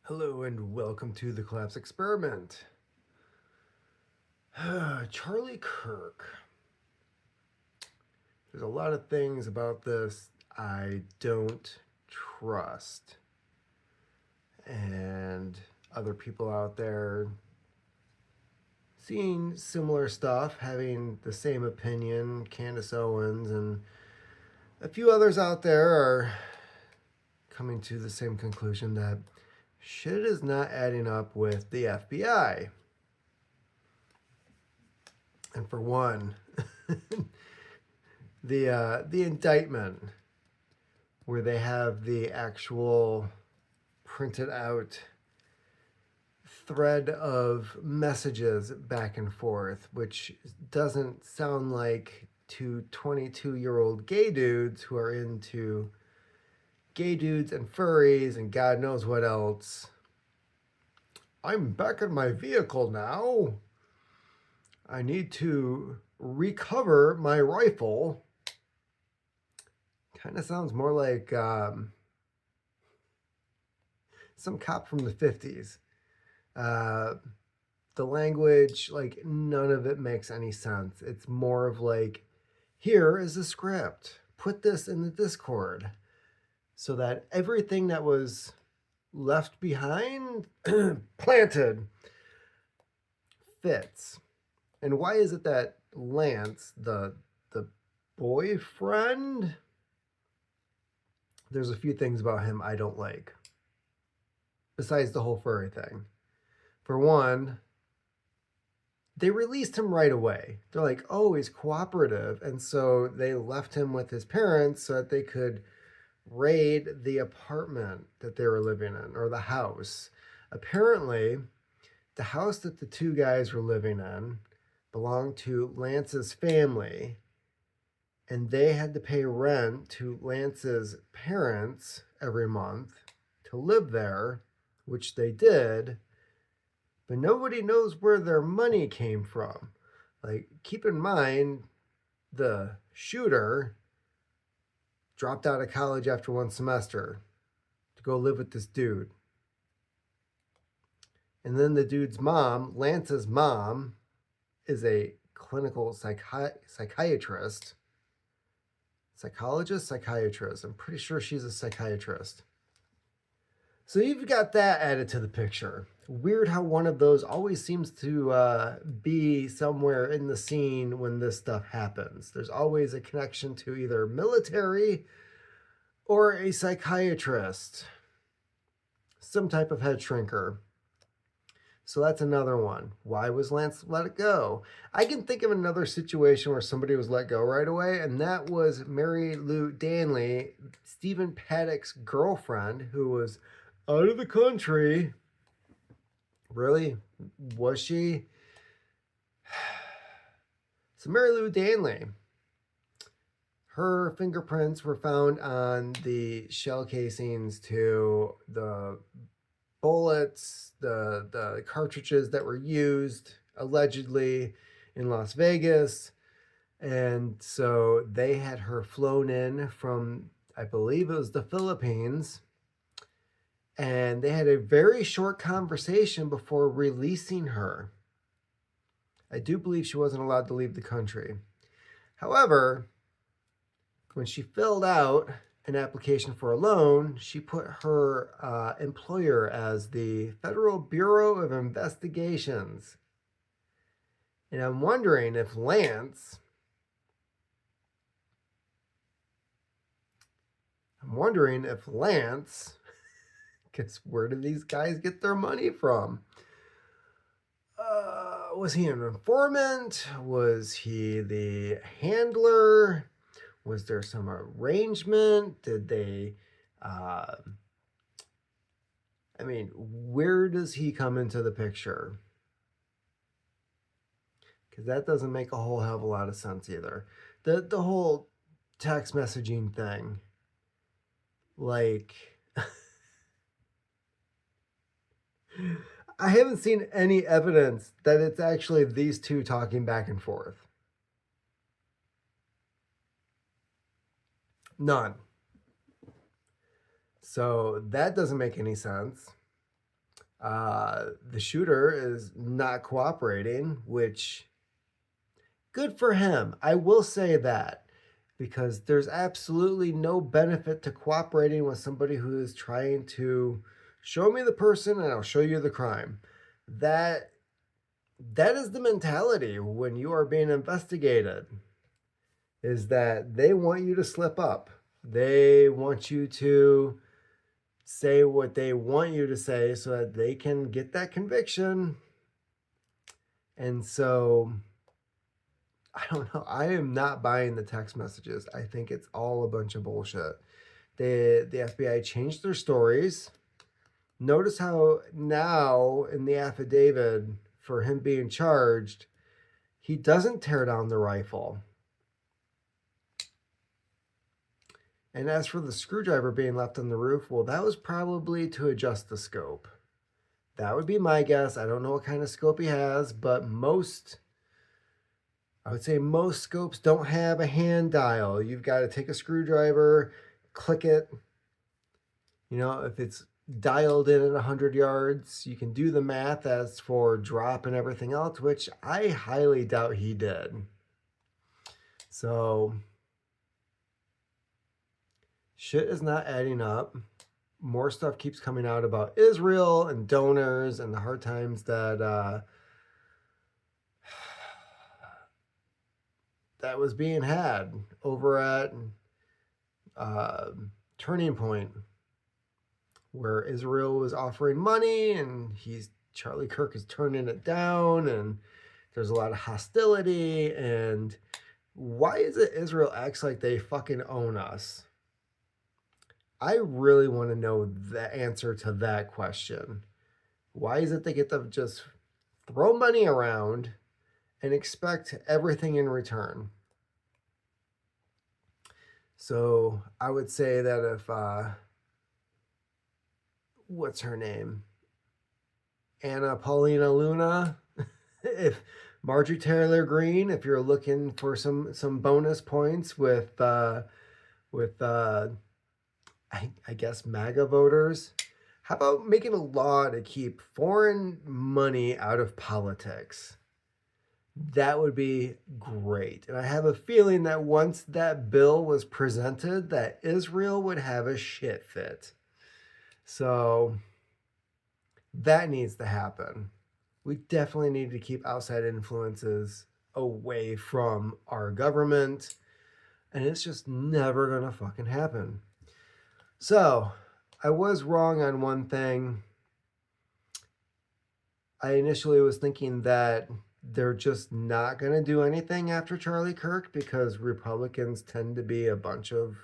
Hello and welcome to the Collapse Experiment. Charlie Kirk. There's a lot of things about this I don't trust. And other people out there seeing similar stuff, having the same opinion. Candace Owens and a few others out there are coming to the same conclusion that shit is not adding up with the FBI. And for one, the indictment where they have the actual printed out thread of messages back and forth, which doesn't sound like two 22-year-old gay dudes who are into gay dudes and furries and God knows what else. I'm back in my vehicle now. I need to recover my rifle. Kind of sounds more like some cop from the 50s. The language, like, none of it makes any sense. It's more of like, here is a script. Put this in the Discord so that everything that was left behind, planted, fits. And why is it that Lance, the boyfriend, there's a few things about him I don't like. Besides the whole furry thing. For one, they released him right away. They're like, oh, he's cooperative. And so they left him with his parents so that they could raid the apartment that they were living in, or the house. Apparently, the house that the two guys were living in belonged to Lance's family, and they had to pay rent to Lance's parents every month to live there, which they did, but nobody knows where their money came from. Like, keep in mind, the shooter dropped out of college after one semester to go live with this dude. And then the dude's mom, Lance's mom, is a clinical psychiatrist. Psychiatrist. I'm pretty sure she's a psychiatrist. So you've got that added to the picture. Weird how one of those always seems to be somewhere in the scene when this stuff happens. There's always a connection to either military or a psychiatrist, some type of head shrinker. So that's another one. Why was Lance let it go? I can think of another situation where somebody was let go right away, and that was Mary Lou Danley, Stephen Paddock's girlfriend, who was out of the country. Really? Was she? So Mary Lou Danley, her fingerprints were found on the shell casings to the bullets, the cartridges that were used allegedly in Las Vegas. And so they had her flown in from, I believe it was the Philippines. And they had a very short conversation before releasing her. I do believe she wasn't allowed to leave the country. However, when she filled out an application for a loan, she put her employer as the Federal Bureau of Investigations. And I'm wondering if Lance, because where do these guys get their money from? Was he an informant? Was he the handler? Was there some arrangement? Did they, where does he come into the picture? Because that doesn't make a whole hell of a lot of sense either. The whole text messaging thing, like, I haven't seen any evidence that it's actually these two talking back and forth. None. So that doesn't make any sense. The shooter is not cooperating, which good for him. I will say that because there's absolutely no benefit to cooperating with somebody who is trying to show me the person and I'll show you the crime. That is the mentality when you are being investigated, is that they want you to slip up. They want you to say what they want you to say so that they can get that conviction. And so, I don't know. I am not buying the text messages. I think it's all a bunch of bullshit. The FBI changed their stories. Notice how now in the affidavit for him being charged, he doesn't tear down the rifle. And as for the screwdriver being left on the roof, well, that was probably to adjust the scope. That would be my guess. I don't know what kind of scope he has, but I would say most scopes don't have a hand dial. You've got to take a screwdriver, click it. You know, if it's dialed in at 100 yards, you can do the math as for drop and everything else, which I highly doubt he did. So, shit is not adding up. More stuff keeps coming out about Israel and donors and the hard times that that was being had over at Turning Point, where Israel was offering money and Charlie Kirk is turning it down, and there's a lot of hostility. And why is it Israel acts like they fucking own us? I really want to know the answer to that question. Why is it they get to just throw money around and expect everything in return? So I would say that if, what's her name? Anna Paulina Luna, if Marjorie Taylor Greene, if you're looking for some bonus points with I guess MAGA voters, how about making a law to keep foreign money out of politics? That would be great. And I have a feeling that once that bill was presented, that Israel would have a shit fit. So that needs to happen. We definitely need to keep outside influences away from our government. And it's just never going to fucking happen. So, I was wrong on one thing. I initially was thinking that they're just not going to do anything after Charlie Kirk because Republicans tend to be a bunch of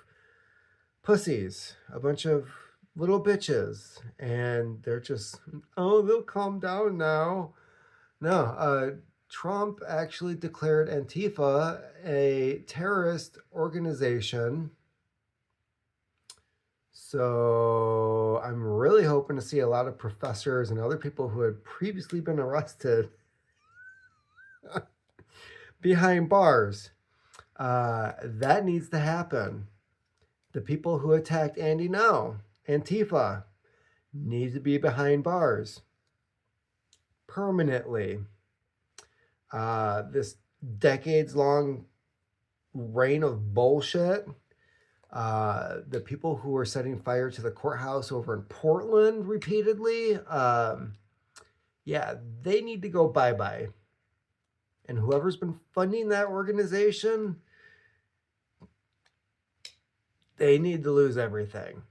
pussies, a bunch of little bitches, and they're just, oh, they'll calm down now. No, Trump actually declared Antifa a terrorist organization. So I'm really hoping to see a lot of professors and other people who had previously been arrested behind bars. That needs to happen. The people who attacked Antifa, need to be behind bars permanently. This decades-long reign of bullshit. The people who were setting fire to the courthouse over in Portland repeatedly, yeah, they need to go bye-bye. And whoever's been funding that organization, they need to lose everything.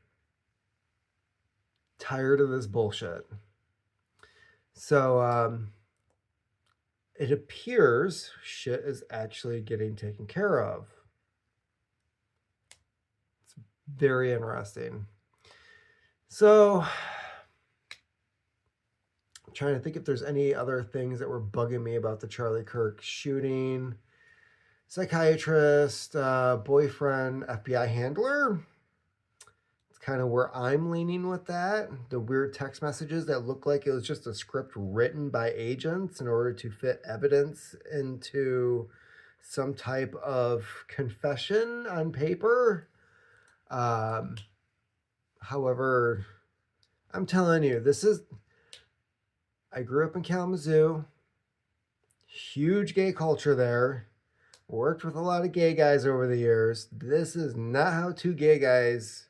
Tired of this bullshit. So, it appears shit is actually getting taken care of. It's very interesting. So, I'm trying to think if there's any other things that were bugging me about the Charlie Kirk shooting. Psychiatrist, boyfriend, FBI handler. It's kind of where I'm leaning with that. The weird text messages that look like it was just a script written by agents in order to fit evidence into some type of confession on paper. However, I'm telling you, this is I grew up in Kalamazoo, huge gay culture there, worked with a lot of gay guys over the years. This is not how two gay guys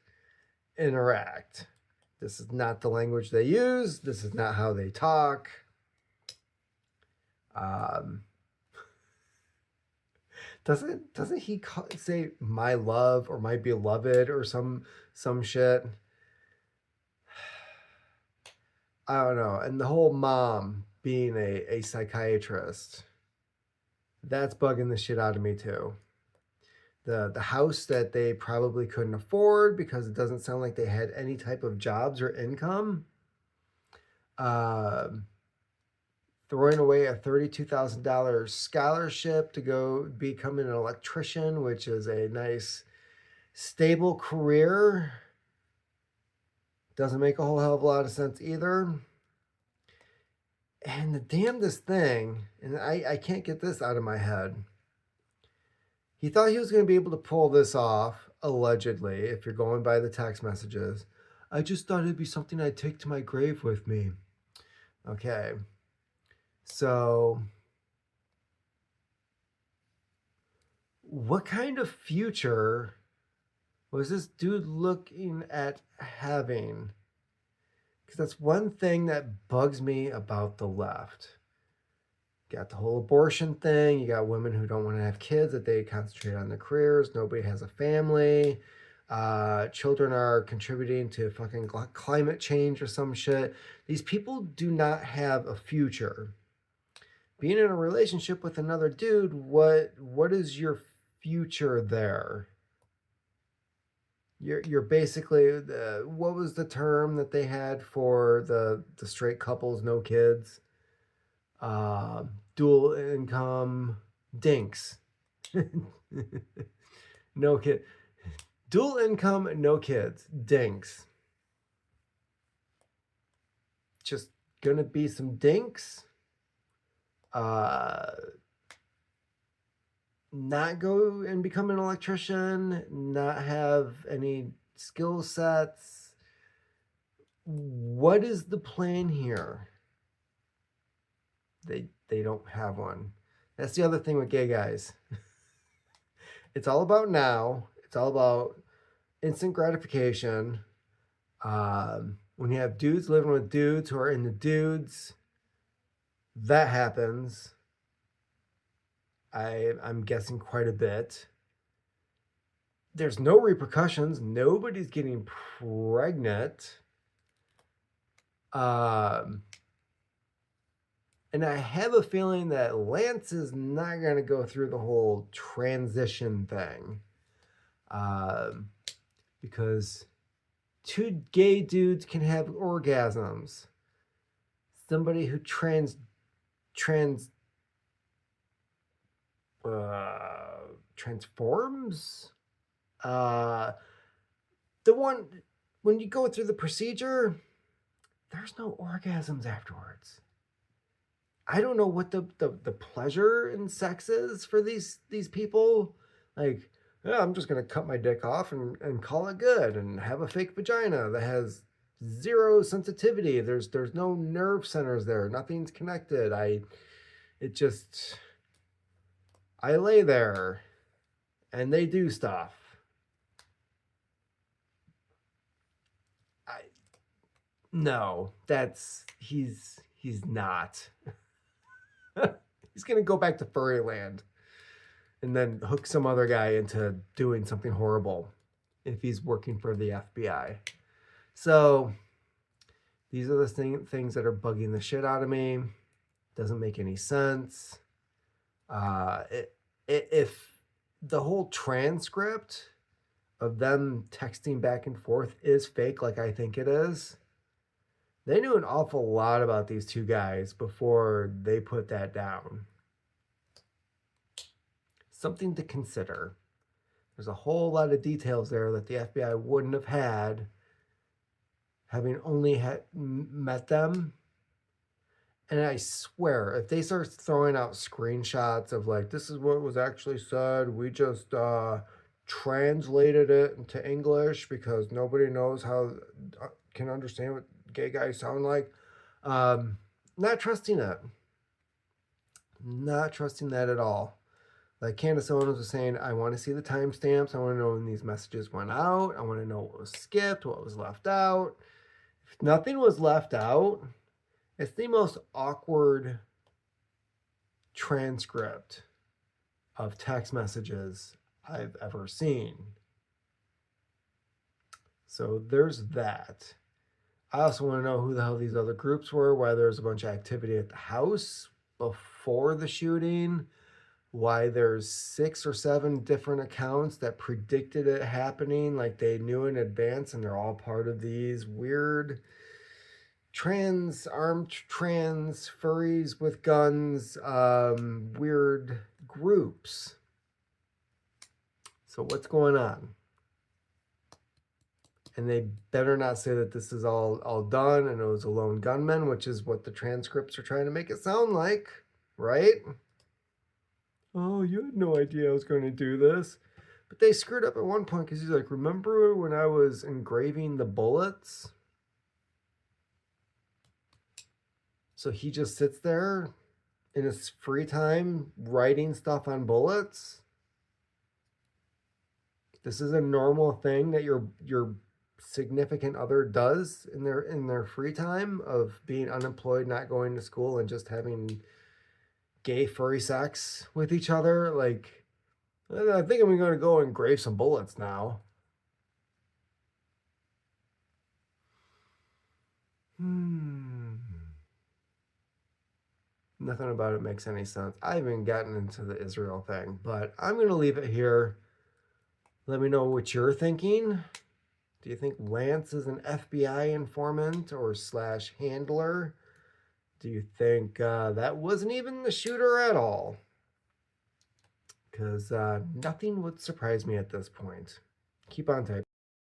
interact. This is not the language they use. This is not how they talk. Um, doesn't he say my love or my beloved or some shit? I don't know. And the whole mom being a psychiatrist, that's bugging the shit out of me too. The house that they probably couldn't afford because it doesn't sound like they had any type of jobs or income. Throwing away a $32,000 scholarship to go become an electrician, which is a nice, stable career. Doesn't make a whole hell of a lot of sense either. And the damnedest thing, and I can't get this out of my head. He thought he was going to be able to pull this off, allegedly, if you're going by the text messages. I just thought it'd be something I'd take to my grave with me. Okay. So, what kind of future was this dude looking at having? Because that's one thing that bugs me about the left. You got the whole abortion thing. You got women who don't want to have kids, that they concentrate on their careers. Nobody has a family. Children are contributing to fucking climate change or some shit. These people do not have a future. Being in a relationship with another dude, what is your future there? You're basically what was the term that they had for the straight couples, no kids? Dual income dinks. No kid. Dual income, no kids. Dinks. Just gonna be some dinks. Not go and become an electrician, not have any skill sets. What is the plan here? They don't have one. That's the other thing with gay guys. It's all about now. It's all about instant gratification. When you have dudes living with dudes who are into dudes, that happens. I'm guessing quite a bit. There's no repercussions. Nobody's getting pregnant. And I have a feeling that Lance is not going to go through the whole transition thing. Because two gay dudes can have orgasms. Somebody who transforms, the one, when you go through the procedure, there's no orgasms afterwards. I don't know what the pleasure in sex is for these people. Like, yeah, I'm just gonna cut my dick off and call it good and have a fake vagina that has zero sensitivity. There's no nerve centers there. Nothing's connected. I lay there and they do stuff. No, he's not. He's gonna go back to Furryland and then hook some other guy into doing something horrible if he's working for the FBI. So these are the things that are bugging the shit out of me. Doesn't make any sense. If the whole transcript of them texting back and forth is fake, like I think it is, they knew an awful lot about these two guys before they put that down. Something to consider. There's a whole lot of details there that the FBI wouldn't have had having only met them. And I swear, if they start throwing out screenshots of like, this is what was actually said, we just translated it into English because nobody knows how can understand what gay guys sound like. Not trusting it. Not trusting that at all. Like Candace Owens was saying, I want to see the timestamps. I want to know when these messages went out. I want to know what was skipped, what was left out. If nothing was left out, it's the most awkward transcript of text messages I've ever seen. So there's that. I also want to know who the hell these other groups were, why there's a bunch of activity at the house before the shooting, why there's 6 or 7 different accounts that predicted it happening, like they knew in advance, and they're all part of these weird armed trans furries with guns, weird groups. So what's going on? And they better not say that this is all done and it was a lone gunman, which is what the transcripts are trying to make it sound like, right? Oh, you had no idea I was going to do this. But they screwed up at one point because he's like, remember when I was engraving the bullets? So he just sits there in his free time writing stuff on bullets. This is a normal thing that your significant other does in their free time of being unemployed, not going to school, and just having gay furry sex with each other. Like, I think I'm going to go engrave some bullets now. Nothing about it makes any sense. I haven't gotten into the Israel thing, but I'm going to leave it here. Let me know what you're thinking. Do you think Lance is an FBI informant or / handler? Do you think that wasn't even the shooter at all? Because nothing would surprise me at this point. Keep on typing.